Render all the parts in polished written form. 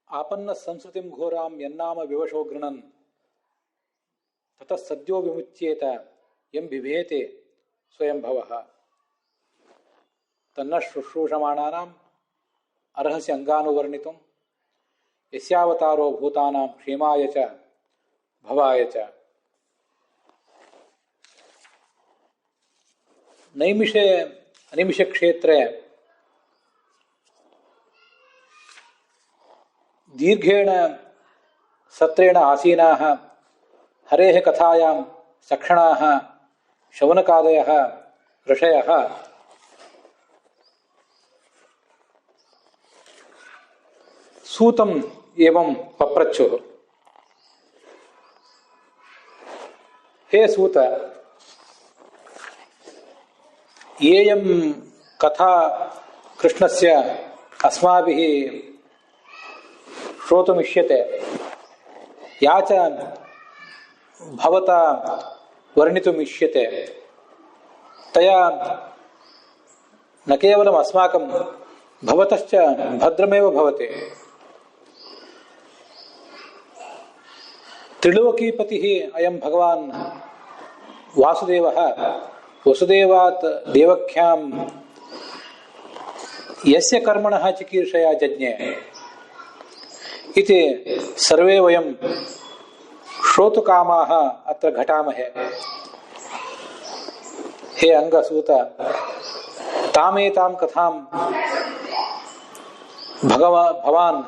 आपन्न संस्कृतिं घोरां यन्नाम विवशो गृणन् ततः सद्यो विमुच्येत यं बिभेते स्वयं भवः तन्न शुश्रूषमाणानाम् अर्हसि अंगानुवर्णितुं यस्यावतारो भूतानां क्षेमाय च भवाय च। नैमिषे अनिमिष क्षेत्रे दीर्घेण सत्रेण आसीनाः हरेः कथायां सक्षणाः शौनकादयः ऋषयः सूतम् एवं पप्रच्छुः, हे सूत, येयं कथा कृष्णस्य अस्माभिः श्रोतुमिष्यते या च भवता वर्णितुमिष्यते तया न केवलम् अस्माकं भवतश्च भद्रमेव भवति। त्रिलोकीपतिः अयं भगवान् वासुदेवः वसुदेवात् देवख्यां यस्य कर्मणः चिकीर्षया जज्ञे इति सर्वे वयं श्रोतुकामाः अत्र घटामहे। हे अंगसूत, तामेतां कथां भवान्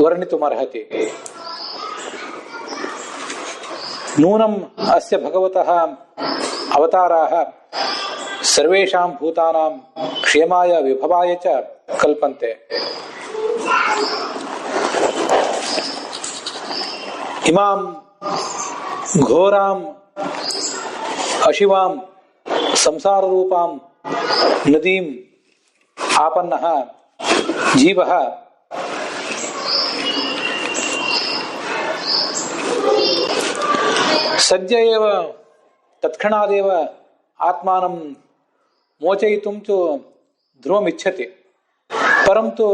वर्णितुमर्हति। नूनम् अस्य भगवतः अवताराः सर्वेषां भूतानां क्षेमाय विभवाय च कल्पन्ते। इमां घोरां अशिवां संसाररूपां नदीम् आपन्नः जीवः सद्य एव तत्क्षणादेव आत्मानं मोचयितुं तु ध्रुवमिच्छति, परन्तु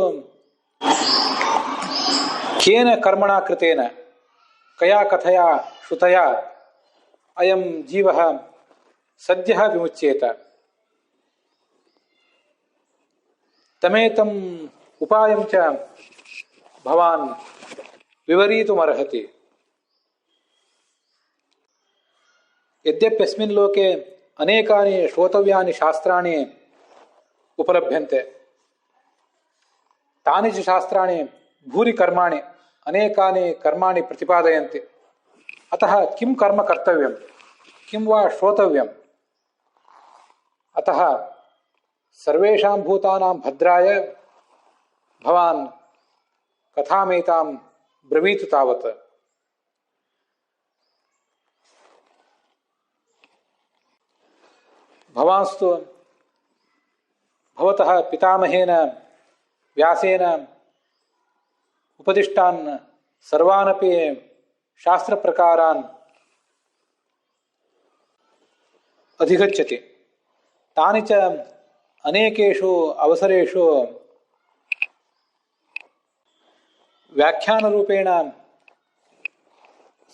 केन कर्मणा कृतेन कया कथया श्रुतया अयं जीवः सद्यः विमुच्येत। तमेतम् उपायं च भवान् विवरीतुमर्हति। यद्यप्यस्मिन् लोके अनेकानि श्रोतव्यानि शास्त्राणि उपलभ्यन्ते, तानि च शास्त्राणि भूरि कर्माणि अनेकानि कर्माणि प्रतिपादयन्ति। अतः किं कर्म कर्तव्यं, किं वा श्रोतव्यम्? अतः सर्वेषां भूतानां भद्राय भवान् कथामेतां ब्रवीतु तावत्। भवांस्तु भवतः पितामहेन व्यासेन उपदिष्टान् सर्वानपि शास्त्रप्रकारान् अधिगच्छति। तानि च अनेकेषु अवसरेषु व्याख्यानरूपेण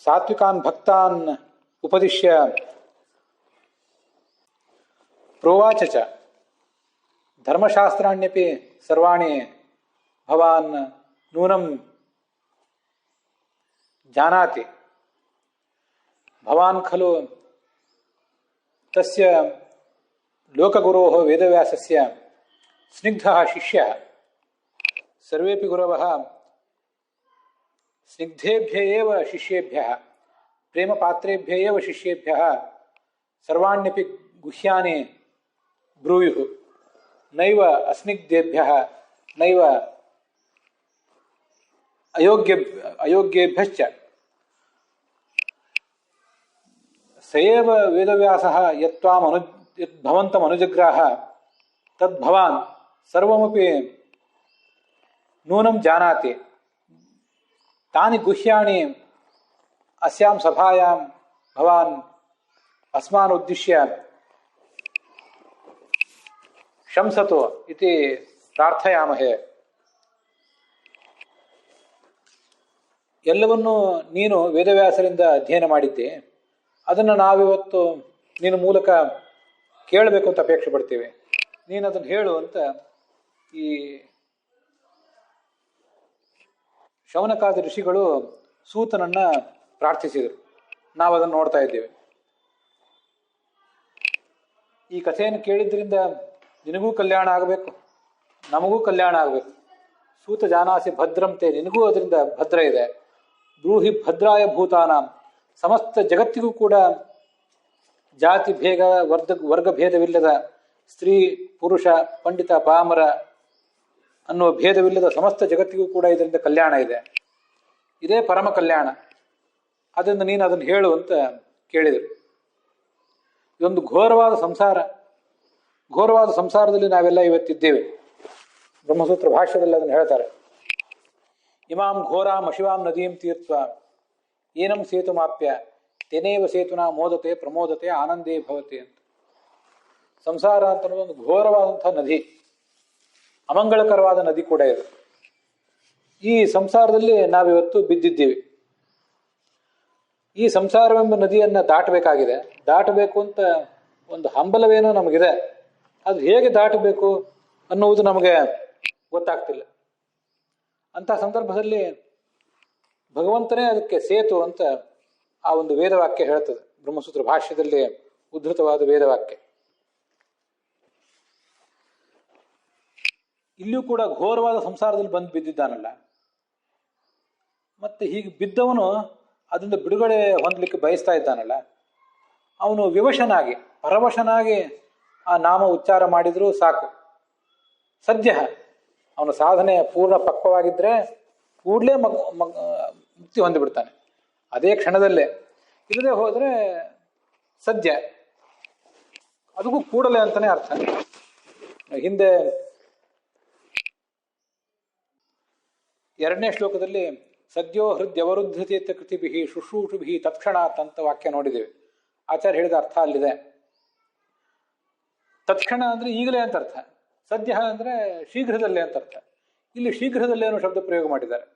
सात्विकान् भक्तान् उपदिश्य प्रोवाच च। धर्मशास्त्राण्यपि सर्वाणि भवान् नूनं जानाति। भवान् खलु तस्य लोकगुरोः वेदव्यासस्य स्निग्धः शिष्यः। सर्वेपि गुरवः स्निग्धेभ्यः एव शिष्येभ्यः, प्रेमपात्रेभ्यः एव शिष्येभ्यः सर्वाण्यपि गुह्यानि ब्रूयुः, नैव अस्निग्धेभ्यः नैव अयोग्येभ्यश्च। स एव वेदव्यासः यद्भवन्तम् अनुजग्राह तद्भवान् सर्वमपि नूनं जानाति। तानि गुह्यानि अस्यां सभायां भवान् अस्मान् उद्दिश्य शंसतु इति प्रार्थयामहे। ಎಲ್ಲವನ್ನೂ ನೀನು ವೇದವ್ಯಾಸರಿಂದ ಅಧ್ಯಯನ ಮಾಡಿದ್ದೆ, ಅದನ್ನು ನಾವಿವತ್ತು ನಿನ್ನ ಮೂಲಕ ಕೇಳಬೇಕು ಅಂತ ಅಪೇಕ್ಷೆ ಪಡ್ತೀವಿ, ನೀನು ಅದನ್ನು ಹೇಳು ಅಂತ ಈ ಶೌನಕಾದಿ ಋಷಿಗಳು ಸೂತನನ್ನ ಪ್ರಾರ್ಥಿಸಿದರು. ನಾವು ಅದನ್ನು ನೋಡ್ತಾ ಇದ್ದೇವೆ. ಈ ಕಥೆಯನ್ನು ಕೇಳಿದ್ರಿಂದ ನಿನಗೂ ಕಲ್ಯಾಣ ಆಗಬೇಕು, ನಮಗೂ ಕಲ್ಯಾಣ ಆಗಬೇಕು. ಸೂತ ಜಾನಾಸಿ ಭದ್ರಂತೆ, ನಿನಗೂ ಅದರಿಂದ ಭದ್ರ ಇದೆ. ಬ್ರೂಹಿ ಭದ್ರಾಯ ಭೂತಾನಾಂ, ಸಮಸ್ತ ಜಗತ್ತಿಗೂ ಕೂಡ ಜಾತಿ ಭೇದ ವರ್ಗ ಭೇದವಿಲ್ಲದ, ಸ್ತ್ರೀ ಪುರುಷ ಪಂಡಿತ ಪಾಮರ ಅನ್ನುವ ಭೇದವಿಲ್ಲದ ಸಮಸ್ತ ಜಗತ್ತಿಗೂ ಕೂಡ ಇದರಿಂದ ಕಲ್ಯಾಣ ಇದೆ. ಇದೇ ಪರಮ ಕಲ್ಯಾಣ. ಅದರಿಂದ ನೀನು ಅದನ್ನು ಹೇಳು ಅಂತ ಕೇಳಿದರು. ಇದೊಂದು ಘೋರವಾದ ಸಂಸಾರ. ಘೋರವಾದ ಸಂಸಾರದಲ್ಲಿ ನಾವೆಲ್ಲ ಇವತ್ತಿದ್ದೇವೆ. ಬ್ರಹ್ಮಸೂತ್ರ ಭಾಷ್ಯದಲ್ಲಿ ಅದನ್ನು ಹೇಳ್ತಾರೆ. ಇಮಾಂ ಘೋರಾಂ ಅಶಿವಾಂ ನದೀಂ ತೀರ್ಥ ಏನಂ ಸೇತುಮಾಪ್ಯ ತೆನೇವ ಸೇತುನಾ ಮೋದತೆ ಪ್ರಮೋದತೆ ಆನಂದೇ ಭವತೆ ಅಂತ. ಸಂಸಾರ ಅಂತ ಅನ್ನೋದೊಂದು ಘೋರವಾದಂತಹ ನದಿ, ಅಮಂಗಳಕರವಾದ ನದಿ ಕೂಡ ಇದೆ. ಈ ಸಂಸಾರದಲ್ಲಿ ನಾವಿವತ್ತು ಬಿದ್ದಿದ್ದೀವಿ. ಈ ಸಂಸಾರವೆಂಬ ನದಿಯನ್ನು ದಾಟಬೇಕಾಗಿದೆ. ದಾಟಬೇಕು ಅಂತ ಒಂದು ಹಂಬಲವೇನೋ ನಮಗಿದೆ. ಅದು ಹೇಗೆ ದಾಟಬೇಕು ಅನ್ನುವುದು ನಮಗೆ ಗೊತ್ತಾಗ್ತಿಲ್ಲ. ಅಂಥ ಸಂದರ್ಭದಲ್ಲಿ ಭಗವಂತನೇ ಅದಕ್ಕೆ ಸೇತು ಅಂತ ಆ ಒಂದು ವೇದವಾಕ್ಯ ಹೇಳ್ತದೆ. ಬ್ರಹ್ಮಸೂತ್ರ ಭಾಷ್ಯದಲ್ಲಿ ಉದ್ಧೃತವಾದ ವೇದವಾಕ್ಯ. ಇಲ್ಲಿಯೂ ಕೂಡ ಘೋರವಾದ ಸಂಸಾರದಲ್ಲಿ ಬಂದು ಬಿದ್ದಿದ್ದಾನಲ್ಲ, ಮತ್ತೆ ಹೀಗೆ ಬಿದ್ದವನು ಅದರಿಂದ ಬಿಡುಗಡೆ ಹೊಂದಲಿಕ್ಕೆ ಬಯಸ್ತಾ ಇದ್ದಾನಲ್ಲ, ಅವನು ವಿವಶನಾಗಿ ಪರವಶನಾಗಿ ಆ ನಾಮ ಉಚ್ಚಾರ ಮಾಡಿದರೂ ಸಾಕು. ಸದ್ಯ ಅವನ ಸಾಧನೆ ಪೂರ್ಣ ಪಕ್ವವಾಗಿದ್ದರೆ ಕೂಡಲೇ ಮುಕ್ತಿ ಹೊಂದಿಬಿಡ್ತಾನೆ ಅದೇ ಕ್ಷಣದಲ್ಲೇ. ಇಲ್ಲದೆ ಹೋದರೆ ಸದ್ಯ, ಅದಕ್ಕೂ ಕೂಡಲೇ ಅಂತಾನೆ ಅರ್ಥ. ಹಿಂದೆ 2ನೇ ಶ್ಲೋಕದಲ್ಲಿ ಸದ್ಯೋ ಹೃದಯವರುದ್ಧತೆ ಕೃತಿಭಿ ಶುಶ್ರೂಷುಭಿ ತತ್ಕ್ಷಣಾತ್ ಅಂತ ವಾಕ್ಯ ನೋಡಿದ್ದೇವೆ. ಆಚಾರ್ಯ ಹೇಳಿದ ಅರ್ಥ ಅಲ್ಲಿದೆ. ತತ್ಕ್ಷಣ ಅಂದ್ರೆ ಈಗಲೇ ಅಂತ ಅರ್ಥ, ಸದ್ಯ ಅಂದ್ರೆ ಶೀಘ್ರದಲ್ಲೇ ಅಂತ ಅರ್ಥ. ಇಲ್ಲಿ ಶೀಘ್ರದಲ್ಲೇ ಅನ್ನೋ ಶಬ್ದ ಪ್ರಯೋಗ ಮಾಡಿದ್ದಾರೆ.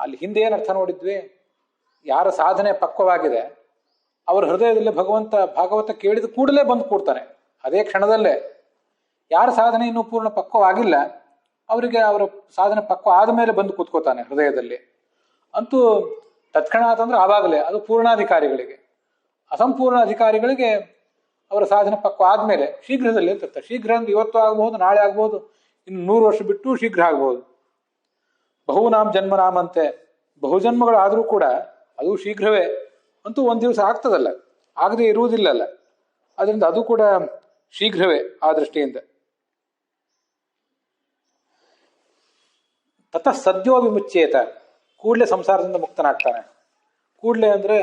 ಅಲ್ಲಿ ಹಿಂದೆ ಏನು ಅರ್ಥ ನೋಡಿದ್ವಿ, ಯಾರ ಸಾಧನೆ ಪಕ್ವವಾಗಿದೆ ಅವರ ಹೃದಯದಲ್ಲಿ ಭಾಗವತ ಕೇಳಿದ ಕೂಡಲೇ ಬಂದು ಕೂಡ್ತಾನೆ ಅದೇ ಕ್ಷಣದಲ್ಲೇ. ಯಾರ ಸಾಧನೆ ಇನ್ನೂ ಪೂರ್ಣ ಪಕ್ವವಾಗಿಲ್ಲ ಅವರಿಗೆ ಅವರ ಸಾಧನೆ ಪಕ್ವ ಆದಮೇಲೆ ಬಂದು ಕೂತ್ಕೋತಾನೆ ಹೃದಯದಲ್ಲಿ. ಅಂತೂ ತತ್ಕ್ಷಣಾತ್ ಅಂದ್ರೆ ಆವಾಗಲೇ, ಅದು ಪೂರ್ಣಾಧಿಕಾರಿಗಳಿಗೆ. ಅಸಂಪೂರ್ಣ ಅಧಿಕಾರಿಗಳಿಗೆ ಅವರ ಸಾಧನೆ ಪಕ್ವ ಆದ್ಮೇಲೆ ಶೀಘ್ರದಲ್ಲಿ ಅಂತ. ಶೀಘ್ರ ಅಂದ್ರೆ ಇವತ್ತು ಆಗ್ಬಹುದು, ನಾಳೆ ಆಗ್ಬಹುದು, ಇನ್ನು 100 ವರ್ಷ ಬಿಟ್ಟು ಶೀಘ್ರ ಆಗ್ಬಹುದು. ಬಹುನಾಮ್ ಜನ್ಮನಾಮಂತೆ, ಬಹುಜನ್ಮಗಳು ಆದರೂ ಕೂಡ ಅದು ಶೀಘ್ರವೇ. ಅಂತೂ ಒಂದು ದಿವಸ ಆಗ್ತದಲ್ಲ, ಆಗದೆ ಇರುವುದಿಲ್ಲಲ್ಲ. ಅದರಿಂದ ಅದು ಕೂಡ ಶೀಘ್ರವೇ ಆ ದೃಷ್ಟಿಯಿಂದ. ತತಃ ಸದ್ಯೋ ವಿಮುಚ್ಯೇತ, ಕೂಡಲೇ ಸಂಸಾರದಿಂದ ಮುಕ್ತನಾಗ್ತಾನೆ. ಕೂಡಲೇ ಅಂದ್ರೆ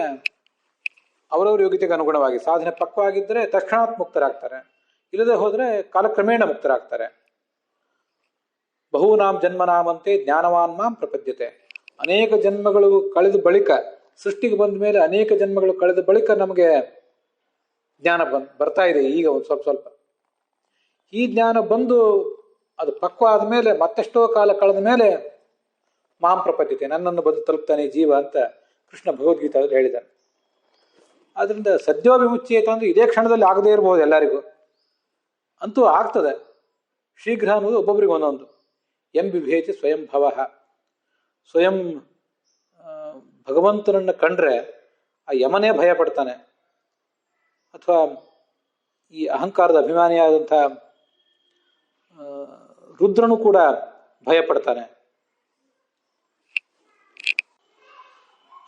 ಅವರವ್ರ ಯೋಗ್ಯತೆಗೆ ಅನುಗುಣವಾಗಿ ಸಾಧನೆ ಪಕ್ವಾಗಿದ್ದರೆ ತಕ್ಷಣಾತ್ ಮುಕ್ತರಾಗ್ತಾರೆ, ಇಲ್ಲದೆ ಹೋದ್ರೆ ಕಾಲಕ್ರಮೇಣ ಮುಕ್ತರಾಗ್ತಾರೆ. ಬಹುನಾಂ ಜನ್ಮನಾಮಂತೆ ಜ್ಞಾನವಾನ್ ಮಾಂ ಪ್ರಪದ್ಯತೆ. ಅನೇಕ ಜನ್ಮಗಳು ಕಳೆದ ಬಳಿಕ, ಸೃಷ್ಟಿಗೆ ಬಂದ ಮೇಲೆ ಅನೇಕ ಜನ್ಮಗಳು ಕಳೆದ ಬಳಿಕ ನಮಗೆ ಜ್ಞಾನ ಬರ್ತಾ ಇದೆ. ಈಗ ಒಂದು ಸ್ವಲ್ಪ ಈ ಜ್ಞಾನ ಬಂದು ಅದು ಪಕ್ವ ಆದ್ಮೇಲೆ ಮತ್ತೆಷ್ಟೋ ಕಾಲ ಕಳೆದ ಮೇಲೆ ಮಾಂ ಪ್ರಪದ್ಯತೆ, ನನ್ನನ್ನು ಬಂದು ತಲುಪ್ತಾನೆ ಜೀವ ಅಂತ ಕೃಷ್ಣ ಭಗವದ್ಗೀತಾದಲ್ಲಿ ಹೇಳಿದ್ದಾನೆ. ಆದ್ರಿಂದ ಸದ್ಯೋ ವಿಮುಚ್ಯೇತ ಅಂದ್ರೆ ಇದೇ ಕ್ಷಣದಲ್ಲಿ ಆಗದೇ ಇರಬಹುದು ಎಲ್ಲರಿಗೂ, ಅಂತೂ ಆಗ್ತದೆ. ಶೀಘ್ರ ಅನ್ನೋದು ಒಬ್ಬೊಬ್ಬರಿಗೆ ಒಂದೊಂದು. ಎಂಬಿಭೇತಿ ಸ್ವಯಂ ಭವ. ಸ್ವಯಂ ಭಗವಂತನನ್ನ ಕಂಡ್ರೆ ಆ ಯಮನೇ ಭಯ ಪಡ್ತಾನೆ, ಅಥವಾ ಈ ಅಹಂಕಾರದ ಅಭಿಮಾನಿಯಾದಂಥ ರುದ್ರನು ಕೂಡ ಭಯ ಪಡ್ತಾನೆ.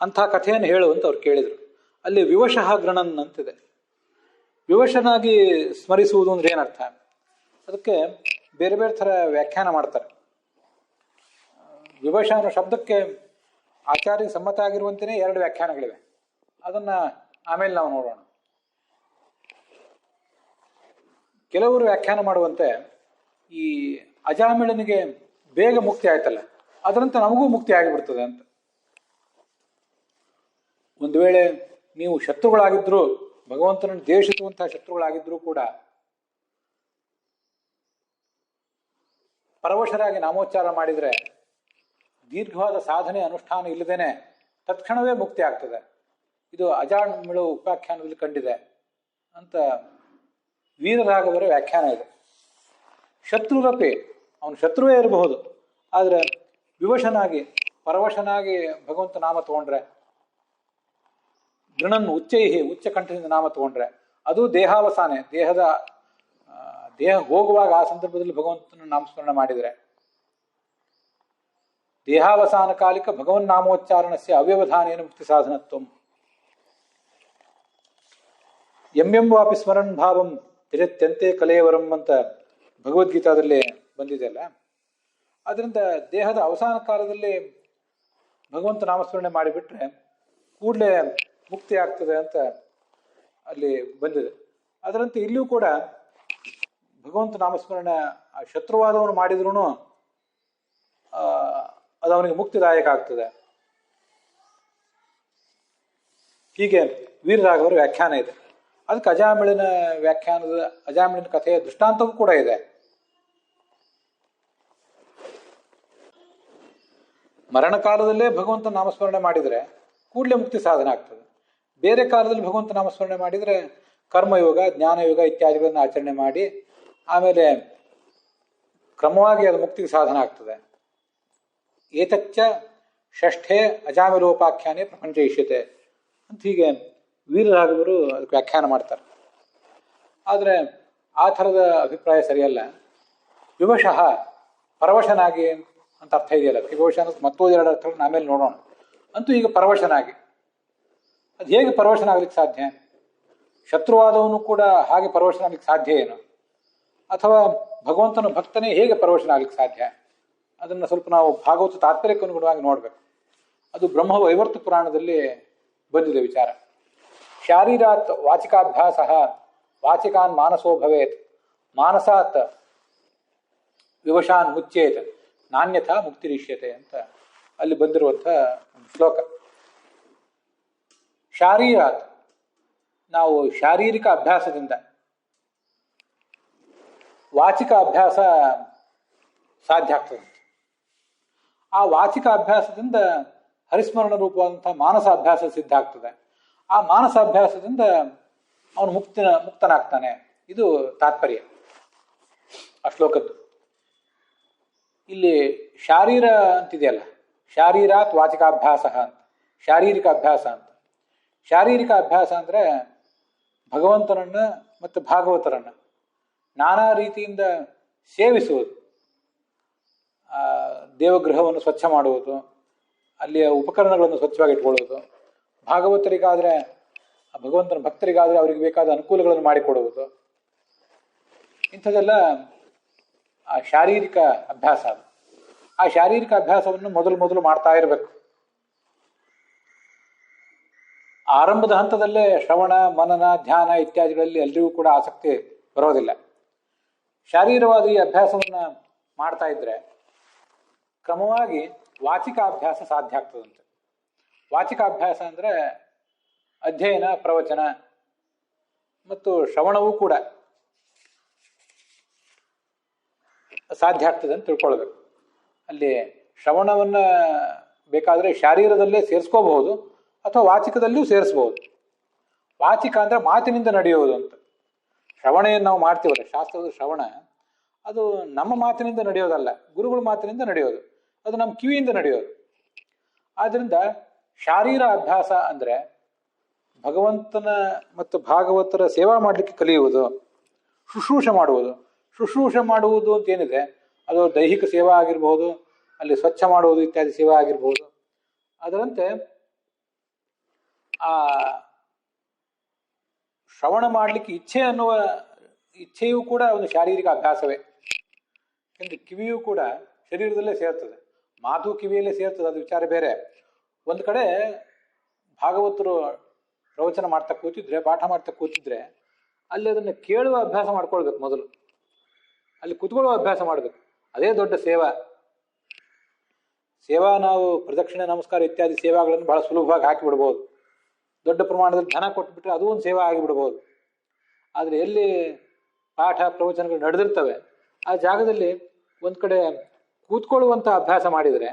ಅಂಥ ಕಥೆಯನ್ನು ಹೇಳು ಅಂತ ಅವ್ರು ಕೇಳಿದರು. ಅಲ್ಲಿ ವಿವಶಃ ಗೃಣನ್ ಅಂತಿದೆ. ವಿವಶನಾಗಿ ಸ್ಮರಿಸುವುದು ಅಂದ್ರೆ ಏನರ್ಥ? ಅದಕ್ಕೆ ಬೇರೆ ಬೇರೆ ಥರ ವ್ಯಾಖ್ಯಾನ ಮಾಡ್ತಾರೆ. ವಿವಶ ಅನ್ನೋ ಶಬ್ದಕ್ಕೆ ಆಚಾರ್ಯ ಸಮ್ಮತ ಆಗಿರುವಂತೆಯೇ 2 ವ್ಯಾಖ್ಯಾನಗಳಿವೆ. ಅದನ್ನ ಆಮೇಲೆ ನಾವು ನೋಡೋಣ. ಕೆಲವರು ವ್ಯಾಖ್ಯಾನ ಮಾಡುವಂತೆ ಈ ಅಜಾಮಿಳನಿಗೆ ಬೇಗ ಮುಕ್ತಿ ಆಯ್ತಲ್ಲ, ಅದರಂತೆ ನಮಗೂ ಮುಕ್ತಿ ಆಗಿಬಿಡ್ತದೆ ಅಂತ. ಒಂದು ವೇಳೆ ನೀವು ಶತ್ರುಗಳಾಗಿದ್ರು, ಭಗವಂತನನ್ನು ದ್ವೇಷಿಸುವಂತಹ ಶತ್ರುಗಳಾಗಿದ್ರೂ ಕೂಡ ಪರವಶರಾಗಿ ನಾಮೋಚ್ಚಾರ ಮಾಡಿದರೆ ದೀರ್ಘವಾದ ಸಾಧನೆ ಅನುಷ್ಠಾನ ಇಲ್ಲದೇನೆ ತತ್ಕ್ಷಣವೇ ಮುಕ್ತಿ ಆಗ್ತದೆ. ಇದು ಅಜಾಮಿಳ ಉಪಾಖ್ಯಾನದಲ್ಲಿ ಕಂಡಿದೆ ಅಂತ ವೀರರಾಘವರ ವ್ಯಾಖ್ಯಾನ ಇದೆ. ಶತ್ರುರಪಿ, ಅವನು ಶತ್ರುವೇ ಇರಬಹುದು, ಆದರೆ ವಿವಶನಾಗಿ ಪರವಶನಾಗಿ ಭಗವಂತ ನಾಮ ತಗೊಂಡ್ರೆ, ಗೃಣನ್ ಉಚ್ಚೈಹಿ, ಉಚ್ಚ ಕಂಠದಿಂದ ನಾಮ ತಗೊಂಡ್ರೆ, ಅದು ದೇಹಾವಸಾನೆ, ದೇಹ ಹೋಗುವಾಗ ಆ ಸಂದರ್ಭದಲ್ಲಿ ಭಗವಂತನ ನಾಮಸ್ಮರಣೆ ಮಾಡಿದರೆ, ದೇಹಾವಸಾನ ಕಾಲಿಕ ಭಗವನ್ ನಾಮೋಚ್ಚಾರಣಸ್ಯ ಅವ್ಯವಧಾನೇನ ಮುಕ್ತಿ ಸಾಧನತ್ವಂ ಎಂ ವಾಪಿ ಸ್ಮರನ್ ಭಾವಂ ತಿರತ್ಯಂತೆ ಕಲೇವರಂ ಅಂತ ಭಗವದ್ಗೀತಾದಲ್ಲಿ ಬಂದಿದೆಯಲ್ಲ. ಅದರಿಂದ ದೇಹದ ಅವಸಾನ ಕಾಲದಲ್ಲಿ ಭಗವಂತ ನಾಮಸ್ಮರಣೆ ಮಾಡಿಬಿಟ್ರೆ ಕೂಡಲೇ ಮುಕ್ತಿ ಆಗ್ತದೆ ಅಂತ ಅಲ್ಲಿ ಬಂದಿದೆ. ಅದರಂತೆ ಇಲ್ಲಿಯೂ ಕೂಡ ಭಗವಂತ ನಾಮಸ್ಮರಣೆ ಶತ್ರುವಾದವನು ಮಾಡಿದ್ರೂ ಅದು ಅವನಿಗೆ ಮುಕ್ತಿದಾಯಕ ಆಗ್ತದೆ. ಹೀಗೆ ವೀರರಾಘವರ ವ್ಯಾಖ್ಯಾನ ಇದೆ. ಅದಕ್ಕೆ ಅಜಾಮಿಳನ ಕಥೆಯ ದೃಷ್ಟಾಂತವೂ ಕೂಡ ಇದೆ. ಮರಣಕಾಲದಲ್ಲೇ ಭಗವಂತ ನಾಮಸ್ಮರಣೆ ಮಾಡಿದರೆ ಕೂಡಲೇ ಮುಕ್ತಿ ಸಾಧನ ಆಗ್ತದೆ. ಬೇರೆ ಕಾಲದಲ್ಲಿ ಭಗವಂತ ನಾಮಸ್ಮರಣೆ ಮಾಡಿದರೆ ಕರ್ಮಯೋಗ, ಜ್ಞಾನಯೋಗ ಇತ್ಯಾದಿಗಳನ್ನು ಆಚರಣೆ ಮಾಡಿ ಆಮೇಲೆ ಕ್ರಮವಾಗಿ ಅದು ಮುಕ್ತಿಗೆ ಸಾಧನ ಆಗ್ತದೆ. ಏತಚ್ಚ ಷಷ್ಠೇ ಅಜಾಮಿಲೋಪಾಖ್ಯಾನೇ ಪ್ರಪಂಚ ಇಷ್ಯತೆ ಅಂತ ಹೀಗೆ ವೀರರಾಘವರು ಅದಕ್ಕೆ ವ್ಯಾಖ್ಯಾನ ಮಾಡ್ತಾರೆ. ಆದರೆ ಆ ಥರದ ಅಭಿಪ್ರಾಯ ಸರಿಯಲ್ಲ. ವಿವಶಃ, ಪರವಶನಾಗಿ ಅಂತ ಅರ್ಥ ಇದೆಯಲ್ಲ, ವಿವಶ ಅನ್ನೋದು ಮತ್ತೊಂದು ಎರಡು ಅರ್ಥಗಳನ್ನ ಆಮೇಲೆ ನೋಡೋಣ. ಅಂತೂ ಈಗ ಪರವಶನಾಗಿ, ಅದು ಹೇಗೆ ಪರವಶನಾಗ್ಲಿಕ್ಕೆ ಸಾಧ್ಯ? ಶತ್ರುವಾದವನು ಕೂಡ ಹಾಗೆ ಪರವಶನಾಗ್ಲಿಕ್ಕೆ ಸಾಧ್ಯ ಏನು? ಅಥವಾ ಭಗವಂತನ ಭಕ್ತನೇ ಹೇಗೆ ಪರವಶನಾಗ್ಲಿಕ್ಕೆ ಸಾಧ್ಯ? ಅದನ್ನು ಸ್ವಲ್ಪ ನಾವು ಭಾಗವತ ತಾತ್ಪರ್ಯಕ್ಕೆ ಅನುಗುಣವಾಗಿ ನೋಡಬೇಕು. ಅದು ಬ್ರಹ್ಮ ವೈವರ್ತ ಪುರಾಣದಲ್ಲಿ ಬಂದಿದೆ ವಿಚಾರ. ಶಾರೀರಾತ್ ವಾಚಿಕಾಭ್ಯಾಸ ವಾಚಿಕಾನ್ ಮಾನಸೋ ಭವೇತ್ ಮಾನಸಾತ್ ವಿವಶಾನ್ ಮುಚ್ಚೇತ್ ನಾಣ್ಯಥಾ ಮುಕ್ತಿರಿಷ್ಯತೆ ಅಂತ ಅಲ್ಲಿ ಬಂದಿರುವಂಥ ಶ್ಲೋಕ. ಶಾರೀರಾತ್, ನಾವು ಶಾರೀರಿಕ ಅಭ್ಯಾಸದಿಂದ, ವಾಚಿಕ ಅಭ್ಯಾಸ ಸಾಧ್ಯ ಆಗ್ತದೆ. ಆ ವಾಚಿಕ ಅಭ್ಯಾಸದಿಂದ ಹರಿಸ್ಮರಣ ರೂಪವಾದಂತಹ ಮಾನಸ ಅಭ್ಯಾಸ ಸಿದ್ಧ ಆಗ್ತದೆ. ಆ ಮಾನಸ ಅಭ್ಯಾಸದಿಂದ ಅವನು ಮುಕ್ತನಾಗ್ತಾನೆ. ಇದು ತಾತ್ಪರ್ಯ ಆ ಶ್ಲೋಕದ್ದು. ಇಲ್ಲಿ ಶಾರೀರ ಅಂತಿದೆಯಲ್ಲ, ಶಾರೀರಾತ್ ವಾಚಿಕಾಭ್ಯಾಸ ಅಂತ, ಶಾರೀರಿಕ ಅಭ್ಯಾಸ ಅಂತ. ಶಾರೀರಿಕ ಅಭ್ಯಾಸ ಅಂದರೆ ಭಗವಂತನನ್ನು ಮತ್ತು ಭಾಗವತರನ್ನು ನಾನಾ ರೀತಿಯಿಂದ ಸೇವಿಸುವುದು, ದೇವಗೃಹವನ್ನು ಸ್ವಚ್ಛ ಮಾಡುವುದು, ಅಲ್ಲಿಯ ಉಪಕರಣಗಳನ್ನು ಸ್ವಚ್ಛವಾಗಿ ಇಟ್ಕೊಳ್ಳುವುದು, ಭಾಗವತರಿಗಾದರೆ ಭಗವಂತನ ಭಕ್ತರಿಗಾದರೆ ಅವರಿಗೆ ಬೇಕಾದ ಅನುಕೂಲಗಳನ್ನು ಮಾಡಿಕೊಡುವುದು, ಇಂಥದ್ದೆಲ್ಲ ಆ ಶಾರೀರಿಕ ಅಭ್ಯಾಸ. ಅದು ಆ ಶಾರೀರಿಕ ಅಭ್ಯಾಸವನ್ನು ಮೊದಲು ಮಾಡ್ತಾ ಇರಬೇಕು. ಆರಂಭದ ಹಂತದಲ್ಲೇ ಶ್ರವಣ, ಮನನ, ಧ್ಯಾನ ಇತ್ಯಾದಿಗಳಲ್ಲಿ ಎಲ್ರಿಗೂ ಕೂಡ ಆಸಕ್ತಿ ಬರೋದಿಲ್ಲ. ಶಾರೀರವಾದ ಈ ಅಭ್ಯಾಸವನ್ನು ಮಾಡ್ತಾ ಇದ್ರೆ ಕ್ರಮವಾಗಿ ವಾಚಿಕಾಭ್ಯಾಸ ಸಾಧ್ಯ ಆಗ್ತದಂತೆ. ವಾಚಿಕಾಭ್ಯಾಸ ಅಂದರೆ ಅಧ್ಯಯನ, ಪ್ರವಚನ ಮತ್ತು ಶ್ರವಣವೂ ಕೂಡ ಸಾಧ್ಯ ಆಗ್ತದೆ ಅಂತ ತಿಳ್ಕೊಳ್ಬೇಕು. ಅಲ್ಲಿ ಶ್ರವಣವನ್ನು ಬೇಕಾದರೆ ಶಾರೀರದಲ್ಲೇ ಸೇರಿಸ್ಕೋಬಹುದು ಅಥವಾ ವಾಚಿಕದಲ್ಲಿಯೂ ಸೇರಿಸ್ಬೋದು. ವಾಚಿಕ ಅಂದರೆ ಮಾತಿನಿಂದ ನಡೆಯುವುದು ಅಂತ. ಶ್ರವಣ ಏನು ನಾವು ಮಾಡ್ತೀವಲ್ಲ, ಶಾಸ್ತ್ರದ ಶ್ರವಣ, ಅದು ನಮ್ಮ ಮಾತಿನಿಂದ ನಡೆಯೋದಲ್ಲ, ಗುರುಗಳ ಮಾತಿನಿಂದ ನಡೆಯೋದು, ಅದು ನಮ್ಮ ಕಿವಿಯಿಂದ ನಡೆಯೋದು. ಆದ್ದರಿಂದ ಶಾರೀರ ಅಭ್ಯಾಸ ಅಂದರೆ ಭಗವಂತನ ಮತ್ತು ಭಾಗವತರ ಸೇವಾ ಮಾಡಲಿಕ್ಕೆ ಕಲಿಯುವುದು, ಶುಶ್ರೂಷೆ ಮಾಡುವುದು. ಶುಶ್ರೂಷೆ ಮಾಡುವುದು ಅಂತ ಏನಿದೆ, ಅದು ದೈಹಿಕ ಸೇವಾ ಆಗಿರ್ಬೋದು, ಅಲ್ಲಿ ಸ್ವಚ್ಛ ಮಾಡುವುದು ಇತ್ಯಾದಿ ಸೇವಾ ಆಗಿರ್ಬೋದು. ಅದರಂತೆ ಆ ಶ್ರವಣ ಮಾಡಲಿಕ್ಕೆ ಇಚ್ಛೆಯೂ ಕೂಡ ಒಂದು ಶಾರೀರಿಕ ಅಭ್ಯಾಸವೇ. ಯಾಕಂದ್ರೆ ಕಿವಿಯೂ ಕೂಡ ಶರೀರದಲ್ಲೇ ಸೇರ್ತದೆ, ಮಾತು ಕಿವಿಯಲ್ಲೇ ಸೇರ್ತದೆ, ಅದು ವಿಚಾರ ಬೇರೆ. ಒಂದು ಕಡೆ ಭಾಗವತರು ಪ್ರವಚನ ಮಾಡ್ತಾ ಕೂತಿದ್ರೆ, ಪಾಠ ಮಾಡ್ತಾ ಕೂತಿದ್ರೆ, ಅಲ್ಲಿ ಅದನ್ನು ಕೇಳುವ ಅಭ್ಯಾಸ ಮಾಡ್ಕೊಳ್ಬೇಕು. ಮೊದಲು ಅಲ್ಲಿ ಕುತ್ಕೊಳ್ಳುವ ಅಭ್ಯಾಸ ಮಾಡಬೇಕು. ಅದೇ ದೊಡ್ಡ ಸೇವಾ ನಾವು ಪ್ರದಕ್ಷಿಣೆ, ನಮಸ್ಕಾರ ಇತ್ಯಾದಿ ಸೇವಾಗಳನ್ನು ಬಹಳ ಸುಲಭವಾಗಿ ಹಾಕಿಬಿಡ್ಬೋದು. ದೊಡ್ಡ ಪ್ರಮಾಣದಲ್ಲಿ ಧನ ಕೊಟ್ಬಿಟ್ರೆ ಅದು ಒಂದು ಸೇವಾ ಆಗಿಬಿಡ್ಬೋದು. ಆದರೆ ಎಲ್ಲಿ ಪಾಠ ಪ್ರವಚನಗಳು ನಡೆದಿರ್ತವೆ ಆ ಜಾಗದಲ್ಲಿ ಒಂದು ಕಡೆ ಕೂತ್ಕೊಳ್ಳುವಂಥ ಅಭ್ಯಾಸ ಮಾಡಿದರೆ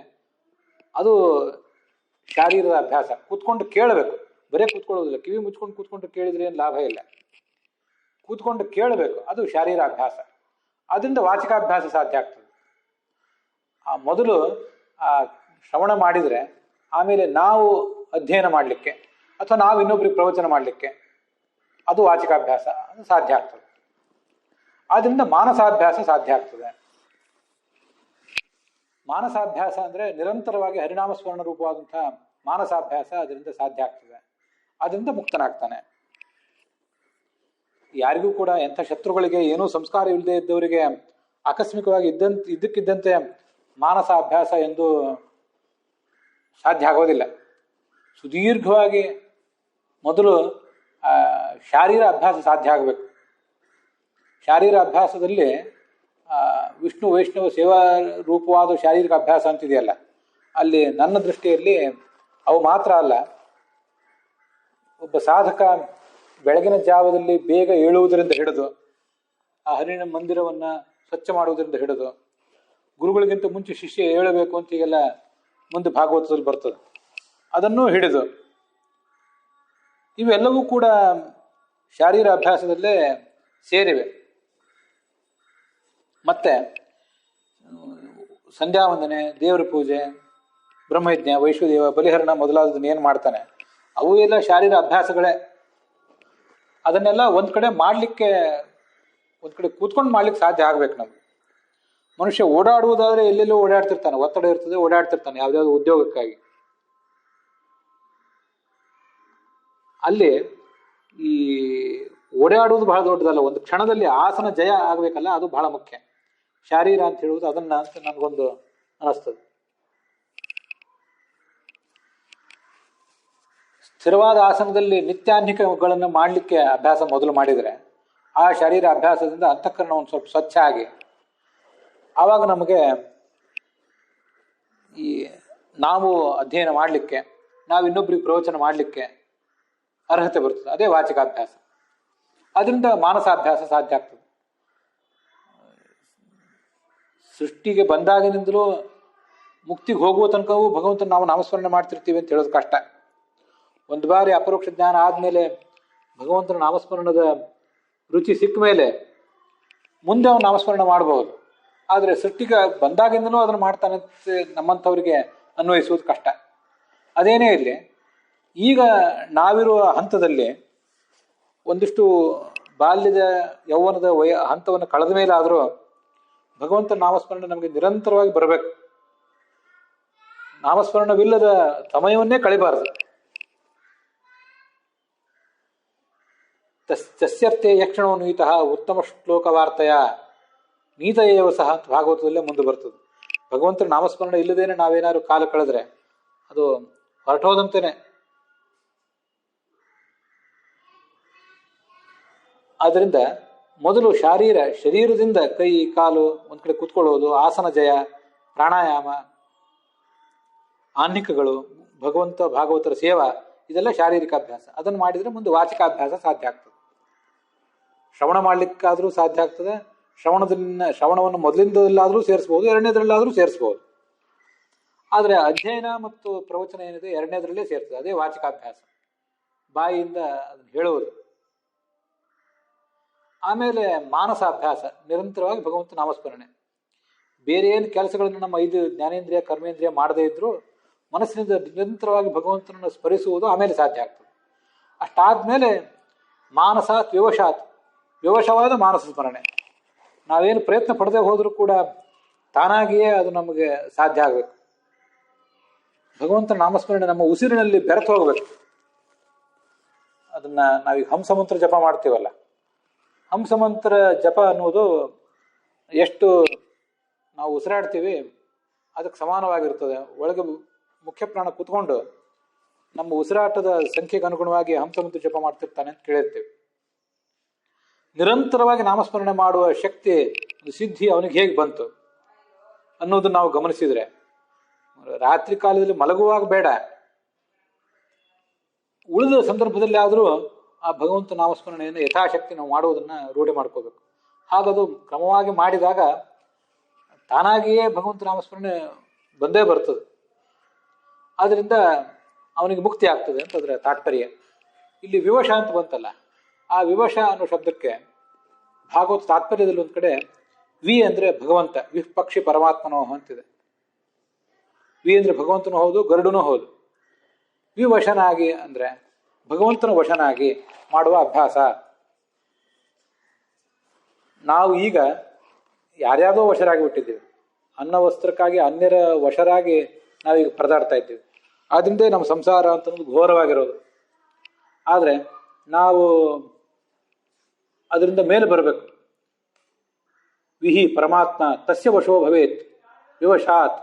ಅದು ಶಾರೀರದ ಅಭ್ಯಾಸ. ಕೂತ್ಕೊಂಡು ಕೇಳಬೇಕು, ಬರೇ ಕೂತ್ಕೊಳ್ಳೋದಿಲ್ಲ. ಕಿವಿ ಮುಚ್ಕೊಂಡು ಕೂತ್ಕೊಂಡು ಕೇಳಿದ್ರೆ ಏನು ಲಾಭ ಇಲ್ಲ. ಕೂತ್ಕೊಂಡು ಕೇಳಬೇಕು, ಅದು ಶಾರೀರ ಅಭ್ಯಾಸ. ಅದರಿಂದ ವಾಚಿಕಾಭ್ಯಾಸ ಸಾಧ್ಯ ಆಗ್ತದೆ. ಮೊದಲು ಆ ಶ್ರವಣ ಮಾಡಿದರೆ ಆಮೇಲೆ ನಾವು ಅಧ್ಯಯನ ಮಾಡಲಿಕ್ಕೆ ಅಥವಾ ನಾವು ಇನ್ನೊಬ್ರಿಗೆ ಪ್ರವಚನ ಮಾಡಲಿಕ್ಕೆ ಅದು ವಾಚಿಕಾಭ್ಯಾಸ, ಅದು ಸಾಧ್ಯ ಆಗ್ತದೆ. ಆದ್ರಿಂದ ಮಾನಸಾಭ್ಯಾಸ ಸಾಧ್ಯ ಆಗ್ತದೆ. ಮಾನಸಾಭ್ಯಾಸ ಅಂದರೆ ನಿರಂತರವಾಗಿ ಹರಿನಾಮ ಸ್ಮರಣ ರೂಪವಾದಂತಹ ಮಾನಸಾಭ್ಯಾಸ ಅದರಿಂದ ಸಾಧ್ಯ ಆಗ್ತದೆ. ಅದರಿಂದ ಮುಕ್ತನಾಗ್ತಾನೆ. ಯಾರಿಗೂ ಕೂಡ ಎಂಥ ಶತ್ರುಗಳಿಗೆ ಏನೂ ಸಂಸ್ಕಾರ ಇಲ್ಲದೆ ಇದ್ದವರಿಗೆ ಆಕಸ್ಮಿಕವಾಗಿ ಇದ್ದಕ್ಕಿದ್ದಂತೆ ಮಾನಸ ಅಭ್ಯಾಸ ಎಂದು ಸಾಧ್ಯ ಆಗೋದಿಲ್ಲ. ಸುದೀರ್ಘವಾಗಿ ಮೊದಲು ಶಾರೀರ ಅಭ್ಯಾಸ ಸಾಧ್ಯ ಆಗಬೇಕು. ಶಾರೀರ ಅಭ್ಯಾಸದಲ್ಲಿ ವಿಷ್ಣು ವೈಷ್ಣವ ಸೇವಾ ರೂಪವಾದ ಶಾರೀರಿಕ ಅಭ್ಯಾಸ ಅಂತಿದೆಯಲ್ಲ, ಅಲ್ಲಿ ನನ್ನ ದೃಷ್ಟಿಯಲ್ಲಿ ಅವು ಮಾತ್ರ ಅಲ್ಲ. ಒಬ್ಬ ಸಾಧಕ ಬೆಳಗಿನ ಜಾವದಲ್ಲಿ ಬೇಗ ಏಳುವುದರಿಂದ ಹಿಡಿದು ಆ ಹರಿಣ ಮಂದಿರವನ್ನು ಸ್ವಚ್ಛ ಮಾಡುವುದರಿಂದ ಹಿಡಿದು ಗುರುಗಳಿಗಿಂತ ಮುಂಚೆ ಶಿಷ್ಯ ಏಳಬೇಕು ಅಂತ ಈಗೆಲ್ಲ ಮುಂದೆ ಭಾಗವತದಲ್ಲಿ ಬರ್ತದೆ, ಅದನ್ನೂ ಹಿಡಿದು ಇವೆಲ್ಲವೂ ಕೂಡ ಶಾರೀರ ಅಭ್ಯಾಸದಲ್ಲೇ ಸೇರಿವೆ. ಮತ್ತೆ ಸಂಧ್ಯಾ ವಂದನೆ, ದೇವರ ಪೂಜೆ, ಬ್ರಹ್ಮಯಜ್ಞ, ವೈಶ್ವದೇವ, ಬಲಿಹರಣ ಮೊದಲಾದದನ್ನ ಏನು ಮಾಡ್ತಾನೆ ಅವು ಎಲ್ಲ ಶಾರೀರ ಅಭ್ಯಾಸಗಳೇ. ಅದನ್ನೆಲ್ಲ ಒಂದ್ ಕಡೆ ಮಾಡ್ಲಿಕ್ಕೆ, ಒಂದ್ ಕಡೆ ಕೂತ್ಕೊಂಡು ಮಾಡ್ಲಿಕ್ಕೆ ಸಾಧ್ಯ ಆಗ್ಬೇಕು ನಮ್ಗೆ. ಮನುಷ್ಯ ಓಡಾಡುವುದಾದ್ರೆ ಎಲ್ಲೆಲ್ಲೋ ಓಡಾಡ್ತಿರ್ತಾನೆ, ಒತ್ತಡ ಇರ್ತದೆ, ಓಡಾಡ್ತಿರ್ತಾನೆ ಯಾವ್ದಾವ್ದು ಉದ್ಯೋಗಕ್ಕಾಗಿ. ಅಲ್ಲಿ ಈ ಓಡಾಡುವುದು ಬಹಳ ದೊಡ್ಡದಲ್ಲ, ಒಂದು ಕ್ಷಣದಲ್ಲಿ ಆಸನ ಜಯ ಆಗ್ಬೇಕಲ್ಲ, ಅದು ಬಹಳ ಮುಖ್ಯ. ಶಾರೀರ ಅಂತ ಹೇಳುವುದು ಅದನ್ನ ಅಂತ ನನಗೊಂದು ಅನಿಸ್ತದೆ. ಸ್ಥಿರವಾದ ಆಸನದಲ್ಲಿ ನಿತ್ಯಾನ್ಹಿಕಗಳನ್ನು ಮಾಡಲಿಕ್ಕೆ ಅಭ್ಯಾಸ ಮೊದಲು ಮಾಡಿದರೆ ಆ ಶಾರೀರ ಅಭ್ಯಾಸದಿಂದ ಅಂತಃಕರಣ ಒಂದು ಸ್ವಲ್ಪ ಸ್ವಚ್ಛ ಆಗಿ ಆವಾಗ ನಮಗೆ ಈ ನಾವು ಅಧ್ಯಯನ ಮಾಡಲಿಕ್ಕೆ, ನಾವು ಇನ್ನೊಬ್ರಿಗೆ ಪ್ರವಚನ ಮಾಡಲಿಕ್ಕೆ ಅರ್ಹತೆ ಬರ್ತದೆ. ಅದೇ ವಾಚಿಕಾಭ್ಯಾಸ. ಅದರಿಂದ ಮಾನಸಾಭ್ಯಾಸ ಸಾಧ್ಯ ಆಗ್ತದೆ. ಸೃಷ್ಟಿಗೆ ಬಂದಾಗಿನಿಂದಲೂ ಮುಕ್ತಿಗೆ ಹೋಗುವ ತನಕವೂ ಭಗವಂತನ ನಾವು ನಾಮಸ್ಮರಣೆ ಮಾಡ್ತಿರ್ತೀವಿ ಅಂತ ಹೇಳೋದು ಕಷ್ಟ. ಒಂದು ಬಾರಿ ಅಪರೋಕ್ಷ ಜ್ಞಾನ ಆದಮೇಲೆ ಭಗವಂತನ ನಾಮಸ್ಮರಣದ ರುಚಿ ಸಿಕ್ಕ ಮೇಲೆ ಮುಂದೆ ಅವನು ನಾಮಸ್ಮರಣೆ ಮಾಡಬಹುದು. ಆದರೆ ಸೃಷ್ಟಿಗೆ ಬಂದಾಗಿಂದನೂ ಅದನ್ನು ಮಾಡ್ತಾನೆ ನಮ್ಮಂಥವ್ರಿಗೆ ಅನ್ವಯಿಸುವುದು ಕಷ್ಟ. ಅದೇನೇ ಇರಲಿ, ಈಗ ನಾವಿರುವ ಹಂತದಲ್ಲಿ ಒಂದಿಷ್ಟು ಬಾಲ್ಯದ ಯೌವನದ ಹಂತವನ್ನು ಕಳೆದ ಮೇಲೆ ಆದರೂ ಭಗವಂತನ ನಾಮಸ್ಮರಣೆ ನಮಗೆ ನಿರಂತರವಾಗಿ ಬರಬೇಕು. ನಾಮಸ್ಮರಣವಿಲ್ಲದ ಸಮಯವನ್ನೇ ಕಳಿಬಾರದು. ತಸ್ಯರ್ಥೆ ಯಕ್ಷಣೋ ನೀತಃ ಉತ್ತಮ ಶ್ಲೋಕ ವಾರ್ತೆಯ ನೀತಯೇವ ಸಹ ಅಂತ ಭಾಗವತದಲ್ಲೇ ಮುಂದೆ ಬರ್ತದೆ. ಭಗವಂತನ ನಾಮಸ್ಮರಣೆ ಇಲ್ಲದೇನೆ ನಾವೇನಾದ್ರು ಕಾಲ ಕಳೆದ್ರೆ ಅದು ಹೊರಟೋದಂತೇನೆ. ಆದ್ರಿಂದ ಮೊದಲು ಶರೀರದಿಂದ ಕೈ ಕಾಲು ಒಂದ್ ಕಡೆ ಕೂತ್ಕೊಳ್ಳೋದು, ಆಸನ ಜಯ, ಪ್ರಾಣಾಯಾಮ, ಆಹ್ನಿಕಗಳು, ಭಗವಂತ ಭಾಗವತರ ಸೇವಾ, ಇದೆಲ್ಲ ಶಾರೀರಿಕ ಅಭ್ಯಾಸ. ಅದನ್ನು ಮಾಡಿದ್ರೆ ಮುಂದೆ ವಾಚಿಕಾಭ್ಯಾಸ ಸಾಧ್ಯ ಆಗ್ತದೆ. ಶ್ರವಣ ಮಾಡ್ಲಿಕ್ಕಾದ್ರೂ ಸಾಧ್ಯ ಆಗ್ತದೆ. ಶ್ರವಣವನ್ನು ಮೊದಲಿಂದಲ್ಲಾದ್ರೂ ಸೇರಿಸ್ಬೋದು, ಎರಡನೇದ್ರಲ್ಲಾದ್ರೂ ಸೇರಿಸ್ಬೋದು. ಆದರೆ ಅಧ್ಯಯನ ಮತ್ತು ಪ್ರವಚನ ಏನಿದೆ ಎರಡನೇದ್ರಲ್ಲೇ ಸೇರ್ತದೆ. ಅದೇ ವಾಚಿಕಾಭ್ಯಾಸ, ಬಾಯಿಯಿಂದ ಅದನ್ನು ಹೇಳುವುದು. ಆಮೇಲೆ ಮಾನಸಾಭ್ಯಾಸ, ನಿರಂತರವಾಗಿ ಭಗವಂತ ನಾಮಸ್ಮರಣೆ. ಬೇರೆ ಏನು ಕೆಲಸಗಳನ್ನು ನಮ್ಮ 5 ಜ್ಞಾನೇಂದ್ರಿಯ ಕರ್ಮೇಂದ್ರಿಯ ಮಾಡದೇ ಇದ್ರೂ ಮನಸ್ಸಿನಿಂದ ನಿರಂತರವಾಗಿ ಭಗವಂತನನ್ನು ಸ್ಮರಿಸುವುದು ಆಮೇಲೆ ಸಾಧ್ಯ ಆಗ್ತದೆ. ಅಷ್ಟಾದ್ಮೇಲೆ ಮಾನಸಾತ್ ವಿವಶವಾದ ಮಾನಸ ಸ್ಮರಣೆ. ನಾವೇನು ಪ್ರಯತ್ನ ಪಡದೆ ಹೋದರೂ ಕೂಡ ತಾನಾಗಿಯೇ ಅದು ನಮಗೆ ಸಾಧ್ಯ ಆಗಬೇಕು. ಭಗವಂತನ ನಾಮಸ್ಮರಣೆ ನಮ್ಮ ಉಸಿರಿನಲ್ಲಿ ಬೆರೆತು ಹೋಗಬೇಕು. ಅದನ್ನ ನಾವೀಗ ಹಂಸಮಂತ್ರ ಜಪ ಮಾಡ್ತೀವಲ್ಲ, ಹಂಸಮಂತ್ರ ಜಪ ಅನ್ನುವುದು ಎಷ್ಟು ನಾವು ಉಸಿರಾಡ್ತೀವಿ ಅದಕ್ಕೆ ಸಮಾನವಾಗಿರ್ತದೆ. ಒಳಗೆ ಮುಖ್ಯ ಪ್ರಾಣ ಕೂತ್ಕೊಂಡು ನಮ್ಮ ಉಸಿರಾಟದ ಸಂಖ್ಯೆಗೆ ಅನುಗುಣವಾಗಿ ಹಂಸಮಂತ್ರ ಜಪ ಮಾಡ್ತಿರ್ತಾನೆ ಅಂತ ಕೇಳಿರ್ತೀವಿ. ನಿರಂತರವಾಗಿ ನಾಮಸ್ಮರಣೆ ಮಾಡುವ ಶಕ್ತಿ, ಸಿದ್ಧಿ ಅವನಿಗೆ ಹೇಗೆ ಬಂತು ಅನ್ನೋದನ್ನ ನಾವು ಗಮನಿಸಿದ್ರೆ, ರಾತ್ರಿ ಕಾಲದಲ್ಲಿ ಮಲಗುವಾಗ ಬೇಡ, ಉಳಿದ ಸಂದರ್ಭದಲ್ಲಿ ಆದರೂ ಆ ಭಗವಂತ ನಾಮಸ್ಮರಣೆಯನ್ನು ಯಥಾಶಕ್ತಿ ನಾವು ಮಾಡುವುದನ್ನ ರೂಢಿ ಮಾಡ್ಕೋಬೇಕು. ಹಾಗದು ಕ್ರಮವಾಗಿ ಮಾಡಿದಾಗ ತಾನಾಗಿಯೇ ಭಗವಂತ ನಾಮಸ್ಮರಣೆ ಬಂದೇ ಬರ್ತದೆ. ಅದರಿಂದ ಅವನಿಗೆ ಮುಕ್ತಿ ಆಗ್ತದೆ ಅಂತ ಅದರ ತಾತ್ಪರ್ಯ. ಇಲ್ಲಿ ವಿವಶ ಅಂತ ಬಂತಲ್ಲ, ಆ ವಿವಶ ಅನ್ನೋ ಶಬ್ದಕ್ಕೆ ಭಾಗವತ ತಾತ್ಪರ್ಯದಲ್ಲಿ ಒಂದು ಕಡೆ ವಿ ಅಂದರೆ ಭಗವಂತ, ವಿಪಕ್ಷಿ ಪರಮಾತ್ಮನೋ ಅಂತಿದೆ. ವಿ ಅಂದರೆ ಭಗವಂತನೂ ಹೌದು, ಗರುಡನೂ ಹೌದು. ವಿವಶನಾಗಿ ಅಂದರೆ ಭಗವಂತನ ವಶನಾಗಿ ಮಾಡುವ ಅಭ್ಯಾಸ. ನಾವು ಈಗ ಯಾರ್ಯಾವುದೋ ವಶರಾಗಿ ಬಿಟ್ಟಿದ್ದೀವಿ. ಅನ್ನ ವಸ್ತ್ರಕ್ಕಾಗಿ ಅನ್ಯರ ವಶರಾಗಿ ನಾವೀಗ ಪರದಾಡ್ತಾ ಇದ್ದೀವಿ. ಆದ್ರಿಂದ ನಮ್ಮ ಸಂಸಾರ ಅಂತಂದು ಘೋರವಾಗಿರೋದು. ಆದರೆ ನಾವು ಅದರಿಂದ ಮೇಲೆ ಬರಬೇಕು. ವಿಹಿ ಪರಮಾತ್ಮ ತಸ್ಯ ವಶೋ ಭವೇತ್ ವಿವಶಾತ್.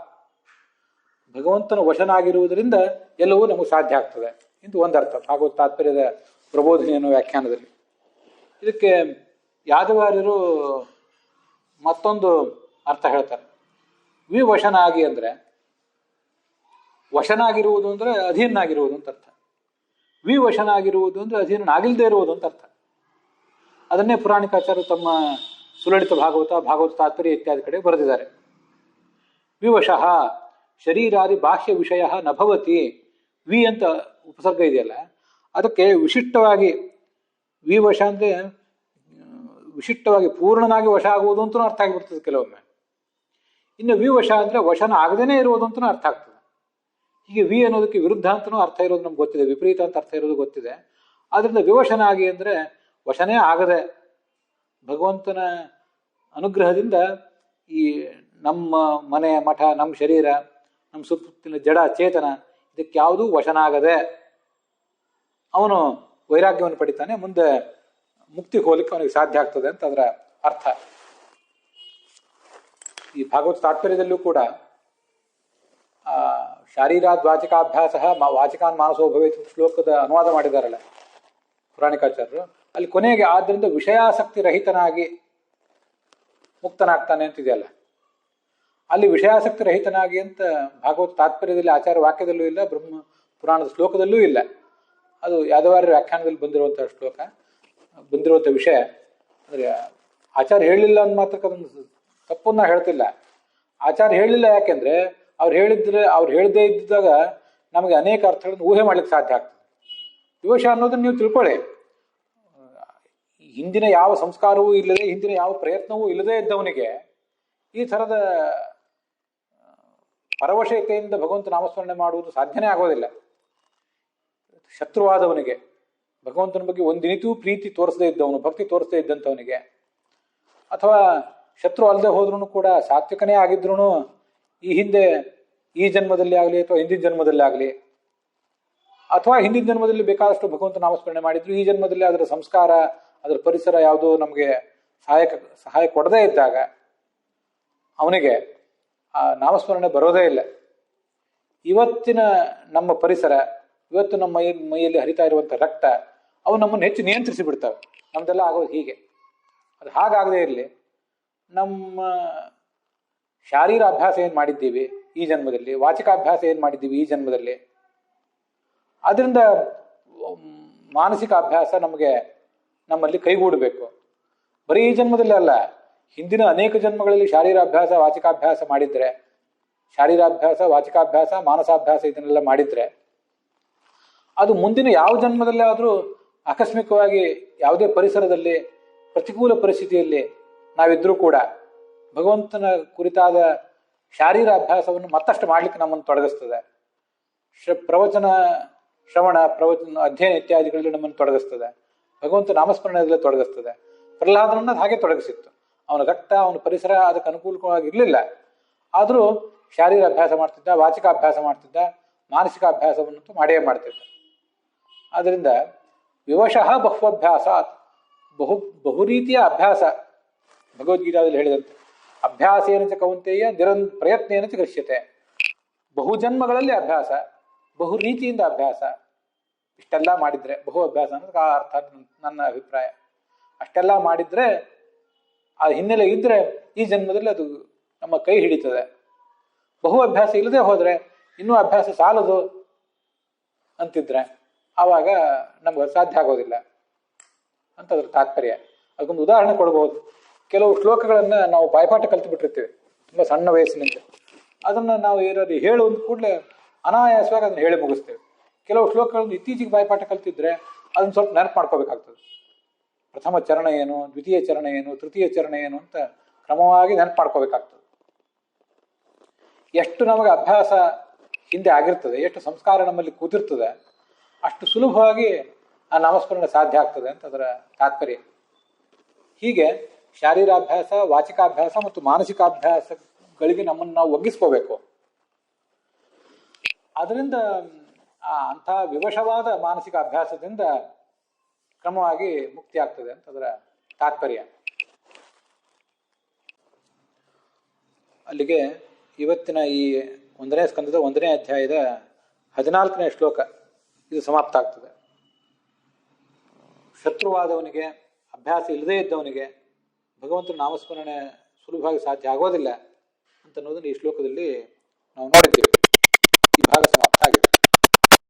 ಭಗವಂತನ ವಶನಾಗಿರುವುದರಿಂದ ಎಲ್ಲವೂ ನಮಗೆ ಸಾಧ್ಯ ಆಗ್ತದೆ ಇಂದು ಒಂದರ್ಥ ಭಾಗವತ ತಾತ್ಪರ್ಯದ ಪ್ರಬೋಧಿನಿ ಅನ್ನೋ ವ್ಯಾಖ್ಯಾನದಲ್ಲಿ. ಇದಕ್ಕೆ ಯಾದವಾರ್ಯರು ಮತ್ತೊಂದು ಅರ್ಥ ಹೇಳ್ತಾರೆ. ವಿವಶನಾಗಿ ಅಂದರೆ ವಶನಾಗಿರುವುದು ಅಂದರೆ ಅಧೀನಾಗಿರುವುದು ಅಂತ ಅರ್ಥ. ವಿವಶನಾಗಿರುವುದು ಅಂದರೆ ಅಧೀನನಾಗಿಲ್ಲದೆ ಇರುವುದು ಅಂತ ಅರ್ಥ. ಅದನ್ನೇ ಪುರಾಣಿಕಾಚಾರ್ಯರು ತಮ್ಮ ಸುಲಲಿತ ಭಾಗವತ, ಭಾಗವತ ತಾತ್ಪರ್ಯ ಇತ್ಯಾದಿ ಕಡೆ ಬರೆದಿದ್ದಾರೆ. ವಿವಶಃ ಶರೀರಾದಿ ಬಾಹ್ಯ ವಿಷಯ ನಭವತಿ. ವಿ ಅಂತ ಉಪಸರ್ಗ ಇದೆಯಲ್ಲ, ಅದಕ್ಕೆ ವಿಶಿಷ್ಟವಾಗಿ ವಿವಶ ಅಂದರೆ ವಿಶಿಷ್ಟವಾಗಿ ಪೂರ್ಣನಾಗಿ ವಶ ಆಗುವುದು ಅಂತಲೂ ಅರ್ಥ ಆಗಿಬಿಡ್ತದೆ ಕೆಲವೊಮ್ಮೆ. ಇನ್ನು ವಿವಶ ಅಂದರೆ ವಶನ ಆಗದೇನೆ ಇರುವುದು ಅಂತಲೂ ಅರ್ಥ ಆಗ್ತದೆ. ಹೀಗೆ ವಿ ಅನ್ನೋದಕ್ಕೆ ವಿರುದ್ಧ ಅಂತಲೂ ಅರ್ಥ ಇರೋದು ನಮ್ಗೆ ಗೊತ್ತಿದೆ, ವಿಪರೀತ ಅಂತ ಅರ್ಥ ಇರೋದು ಗೊತ್ತಿದೆ. ಆದ್ದರಿಂದ ವಿವಶನಾಗಿ ಅಂದರೆ ವಶನೇ ಆಗದೆ ಭಗವಂತನ ಅನುಗ್ರಹದಿಂದ ಈ ನಮ್ಮ ಮನೆ, ಮಠ, ನಮ್ಮ ಶರೀರ, ನಮ್ಮ ಸುತ್ತಲಿನ ಜಡ ಚೇತನ ಇದಕ್ಕೆ ಯಾವುದೂ ವಶನಾಗದೆ ಅವನು ವೈರಾಗ್ಯವನ್ನು ಪಡಿತಾನೆ. ಮುಂದೆ ಮುಕ್ತಿ ಹೋಲಿಕ್ಕೆ ಅವನಿಗೆ ಸಾಧ್ಯ ಆಗ್ತದೆ ಅಂತ ಅದರ ಅರ್ಥ. ಈ ಭಾಗವತ ತಾತ್ಪರ್ಯದಲ್ಲೂ ಕೂಡ ಶಾರೀರಾದ್ ವಾಚಿಕಾಭ್ಯಾಸ ವಾಚಿಕಾನ್ ಮಾನಸೋ ಭವೇತ್ ಶ್ಲೋಕದ ಅನುವಾದ ಮಾಡಿದಾರಲ್ಲ ಪುರಾಣಿಕಾಚಾರ್ಯರು. ಅಲ್ಲಿ ಕೊನೆಗೆ ಆದ್ದರಿಂದ ವಿಷಯಾಸಕ್ತಿ ರಹಿತನಾಗಿ ಮುಕ್ತನಾಗ್ತಾನೆ ಅಂತಿದೆಯಲ್ಲ, ಅಲ್ಲಿ ವಿಷಯಾಸಕ್ತಿ ರಹಿತನಾಗಿ ಅಂತ ಭಾಗವತ ತಾತ್ಪರ್ಯದಲ್ಲಿ ಆಚಾರ್ಯ ವಾಕ್ಯದಲ್ಲೂ ಇಲ್ಲ, ಬ್ರಹ್ಮ ಪುರಾಣದ ಶ್ಲೋಕದಲ್ಲೂ ಇಲ್ಲ. ಅದು ಯಾದವಾರ್ಯರ ವ್ಯಾಖ್ಯಾನದಲ್ಲಿ ಬಂದಿರುವಂತಹ ಶ್ಲೋಕ, ಬಂದಿರುವಂಥ ವಿಷಯ. ಅಂದರೆ ಆಚಾರ್ಯ ಹೇಳಲಿಲ್ಲ ಅಂದ ಮಾತ್ರಕ್ಕೆ ಅದನ್ನು ತಪ್ಪನ್ನ ಹೇಳ್ತಿಲ್ಲ. ಆಚಾರ್ಯ ಹೇಳಲಿಲ್ಲ ಯಾಕೆಂದ್ರೆ ಅವ್ರು ಹೇಳದೇ ಇದ್ದಾಗ ನಮಗೆ ಅನೇಕ ಅರ್ಥಗಳನ್ನು ಊಹೆ ಮಾಡ್ಲಿಕ್ಕೆ ಸಾಧ್ಯ ಆಗ್ತದೆ. ವಿವಶ ಅನ್ನೋದನ್ನ ನೀವು ತಿಳ್ಕೊಳ್ಳಿ. ಹಿಂದಿನ ಯಾವ ಸಂಸ್ಕಾರವೂ ಇಲ್ಲದೆ, ಹಿಂದಿನ ಯಾವ ಪ್ರಯತ್ನವೂ ಇಲ್ಲದೆ ಇದ್ದವನಿಗೆ ಈ ಥರದ ಪರವಶತೆಯಿಂದ ಭಗವಂತ ನಾಮಸ್ಮರಣೆ ಮಾಡುವುದು ಸಾಧ್ಯನೇ ಆಗೋದಿಲ್ಲ. ಶತ್ರುವಾದವನಿಗೆ, ಭಗವಂತನ ಬಗ್ಗೆ ಒಂದಿನಿತೂ ಪ್ರೀತಿ ತೋರಿಸದೇ ಇದ್ದವನು, ಭಕ್ತಿ ತೋರಿಸದೇ ಇದ್ದಂಥವನಿಗೆ, ಅಥವಾ ಶತ್ರು ಅಲ್ಲದೆ ಹೋದ್ರೂ ಕೂಡ ಸಾತ್ವಿಕನೇ ಆಗಿದ್ರು ಈ ಹಿಂದೆ ಈ ಜನ್ಮದಲ್ಲಿ ಆಗಲಿ ಅಥವಾ ಹಿಂದಿನ ಜನ್ಮದಲ್ಲಿ ಆಗಲಿ, ಅಥವಾ ಹಿಂದಿನ ಜನ್ಮದಲ್ಲಿ ಬೇಕಾದಷ್ಟು ಭಗವಂತ ನಾಮಸ್ಮರಣೆ ಮಾಡಿದ್ರು, ಈ ಜನ್ಮದಲ್ಲಿ ಅದರ ಸಂಸ್ಕಾರ, ಅದರ ಪರಿಸರ ಯಾವುದೋ ನಮಗೆ ಸಹಾಯ ಕೊಡದೇ ಇದ್ದಾಗ ಅವನಿಗೆ ಆ ನಾಮಸ್ಮರಣೆ ಬರೋದೇ ಇಲ್ಲ. ಇವತ್ತಿನ ನಮ್ಮ ಪರಿಸರ, ಇವತ್ತು ನಮ್ಮ ಮೈಯಲ್ಲಿ ಹರಿತಾ ಇರುವಂಥ ರಕ್ತ ಅವು ನಮ್ಮನ್ನು ಹೆಚ್ಚು ನಿಯಂತ್ರಿಸಿ ಬಿಡ್ತವೆ. ನಮ್ದೆಲ್ಲ ಆಗೋದು ಹೀಗೆ. ಅದು ಹಾಗಾಗದೇ ಇರಲಿ. ನಮ್ಮ ಶಾರೀರ ಅಭ್ಯಾಸ ಏನು ಮಾಡಿದ್ದೀವಿ ಈ ಜನ್ಮದಲ್ಲಿ, ವಾಚಿಕಾಭ್ಯಾಸ ಏನು ಮಾಡಿದ್ದೀವಿ ಈ ಜನ್ಮದಲ್ಲಿ, ಅದರಿಂದ ಮಾನಸಿಕ ಅಭ್ಯಾಸ ನಮ್ಮಲ್ಲಿ ಕೈಗೂಡಬೇಕು. ಬರೀ ಈ ಜನ್ಮದಲ್ಲಿ ಅಲ್ಲ, ಹಿಂದಿನ ಅನೇಕ ಜನ್ಮಗಳಲ್ಲಿ ಶಾರೀರಾಭ್ಯಾಸ ವಾಚಿಕಾಭ್ಯಾಸ ಮಾಡಿದ್ರೆ, ಶಾರೀರಾಭ್ಯಾಸ ವಾಚಿಕಾಭ್ಯಾಸ ಮಾನಸಾಭ್ಯಾಸ ಇದನ್ನೆಲ್ಲ ಮಾಡಿದ್ರೆ, ಅದು ಮುಂದಿನ ಯಾವ ಜನ್ಮದಲ್ಲಿ ಆದರೂ ಆಕಸ್ಮಿಕವಾಗಿ ಯಾವುದೇ ಪರಿಸರದಲ್ಲಿ ಪ್ರತಿಕೂಲ ಪರಿಸ್ಥಿತಿಯಲ್ಲಿ ನಾವಿದ್ರೂ ಕೂಡ ಭಗವಂತನ ಕುರಿತಾದ ಶಾರೀರ ಅಭ್ಯಾಸವನ್ನು ಮತ್ತಷ್ಟು ಮಾಡ್ಲಿಕ್ಕೆ ನಮ್ಮನ್ನು ತೊಡಗಿಸ್ತದೆ. ಪ್ರವಚನ ಶ್ರವಣ, ಪ್ರವಚನ ಅಧ್ಯಯನ ಇತ್ಯಾದಿಗಳಲ್ಲಿ ನಮ್ಮನ್ನು ತೊಡಗಿಸ್ತದೆ. ಭಗವಂತ ನಾಮಸ್ಮರಣೆಯಲ್ಲೇ ತೊಡಗಿಸ್ತದೆ. ಪ್ರಹ್ಲಾದನನ್ನ ಹಾಗೆ ತೊಡಗಿಸಿತ್ತು. ಅವನ ರಕ್ತ, ಅವನ ಪರಿಸರ ಅದಕ್ಕೆ ಅನುಕೂಲವಾಗಿರಲಿಲ್ಲ. ಆದರೂ ಶಾರೀರ ಅಭ್ಯಾಸ ಮಾಡ್ತಿದ್ದ, ವಾಚಿಕಾಭ್ಯಾಸ ಮಾಡ್ತಿದ್ದ, ಮಾನಸಿಕ ಅಭ್ಯಾಸವನ್ನು ಮಾಡೇ ಮಾಡ್ತಿದ್ದ. ಆದ್ದರಿಂದ ವಿವಶಃ ಬಹುಅಭ್ಯಾಸ, ಬಹು ರೀತಿಯ ಅಭ್ಯಾಸ. ಭಗವದ್ಗೀತಾದಲ್ಲಿ ಹೇಳಿದಂತೆ ಅಭ್ಯಾಸೇನ ಚ ಕೌಂತೆಯ ಪ್ರಯತ್ನೇನ ಚ ಗೃಹ್ಯತೆ. ಬಹು ಜನ್ಮಗಳಲ್ಲಿ ಅಭ್ಯಾಸ, ಬಹು ರೀತಿಯಿಂದ ಅಭ್ಯಾಸ. ಇಷ್ಟೆಲ್ಲ ಮಾಡಿದ್ರೆ, ಬಹು ಅಭ್ಯಾಸ ಅನ್ನೋದಕ್ಕೆ ಆ ಅರ್ಥ ನನ್ನ ಅಭಿಪ್ರಾಯ. ಅಷ್ಟೆಲ್ಲ ಮಾಡಿದ್ರೆ, ಆ ಹಿನ್ನೆಲೆ ಇದ್ರೆ ಈ ಜನ್ಮದಲ್ಲಿ ಅದು ನಮ್ಮ ಕೈ ಹಿಡಿತದೆ. ಬಹು ಅಭ್ಯಾಸ ಇಲ್ಲದೆ ಹೋದ್ರೆ, ಇನ್ನೂ ಅಭ್ಯಾಸ ಸಾಲದು ಅಂತಿದ್ರೆ ಆವಾಗ ನಮ್ಗೆ ಸಾಧ್ಯ ಆಗೋದಿಲ್ಲ ಅಂತ ಅದ್ರ ತಾತ್ಪರ್ಯ. ಅದಕ್ಕೊಂದು ಉದಾಹರಣೆ ಕೊಡ್ಬೋದು. ಕೆಲವು ಶ್ಲೋಕಗಳನ್ನು ನಾವು ಬಾಯ್ಪಾಠ ಕಲ್ತು ಬಿಟ್ಟಿರ್ತೀವಿ ತುಂಬ ಸಣ್ಣ ವಯಸ್ಸಿನಿಂದ. ಅದನ್ನು ನಾವು ಏನಾದ್ರು ಹೇಳುವಂತ ಕೂಡಲೇ ಅನಾಯಾಸವಾಗಿ ಅದನ್ನು ಹೇಳಿ ಮುಗಿಸ್ತೇವೆ. ಕೆಲವು ಶ್ಲೋಕಗಳನ್ನು ಇತ್ತೀಚೆಗೆ ಬಾಯಿಪಾಠ ಕಲ್ತಿದ್ರೆ ಅದನ್ನು ಸ್ವಲ್ಪ ನೆನಪು ಮಾಡ್ಕೋಬೇಕಾಗ್ತದೆ. ಪ್ರಥಮ ಚರಣ ಏನು, ದ್ವಿತೀಯ ಚರಣ ಏನು, ತೃತೀಯ ಚರಣ ಏನು ಅಂತ ಕ್ರಮವಾಗಿ ನೆನಪು ಮಾಡ್ಕೋಬೇಕಾಗ್ತದೆ. ಎಷ್ಟು ನಮಗೆ ಅಭ್ಯಾಸ ಹಿಂದೆ ಆಗಿರ್ತದೆ, ಎಷ್ಟು ಸಂಸ್ಕಾರ ನಮ್ಮಲ್ಲಿ ಕೂತಿರ್ತದೆ, ಅಷ್ಟು ಸುಲಭವಾಗಿ ಆ ನಾಮಸ್ಮರಣೆ ಸಾಧ್ಯ ಆಗ್ತದೆ ಅಂತ ಅದರ ತಾತ್ಪರ್ಯ. ಹೀಗೆ ಶಾರೀರಾಭ್ಯಾಸ, ವಾಚಿಕಾಭ್ಯಾಸ ಮತ್ತು ಮಾನಸಿಕಾಭ್ಯಾಸಗಳಿಗೆ ನಮ್ಮನ್ನು ನಾವು ಒಗ್ಗಿಸ್ಕೋಬೇಕು. ಅದರಿಂದ ಅಂಥ ವಿವಶವಾದ ಮಾನಸಿಕ ಅಭ್ಯಾಸದಿಂದ ಕ್ರಮವಾಗಿ ಮುಕ್ತಿ ಆಗ್ತದೆ ಅಂತ ಅದರ ತಾತ್ಪರ್ಯ. ಅಲ್ಲಿಗೆ ಇವತ್ತಿನ ಈ 1ನೇ ಸ್ಕಂದದ 1ನೇ ಅಧ್ಯಾಯದ 14ನೇ ಶ್ಲೋಕ ಇದು ಸಮಾಪ್ತ ಆಗ್ತದೆ. ಶತ್ರುವಾದವನಿಗೆ, ಅಭ್ಯಾಸ ಇಲ್ಲದೇ ಇದ್ದವನಿಗೆ ಭಗವಂತನ ನಾಮಸ್ಮರಣೆ ಸುಲಭವಾಗಿ ಸಾಧ್ಯ ಆಗೋದಿಲ್ಲ ಅಂತ ಅನ್ನೋದನ್ನು ಈ ಶ್ಲೋಕದಲ್ಲಿ ನಾವು ನೋಡಿದ್ದೀವಿ.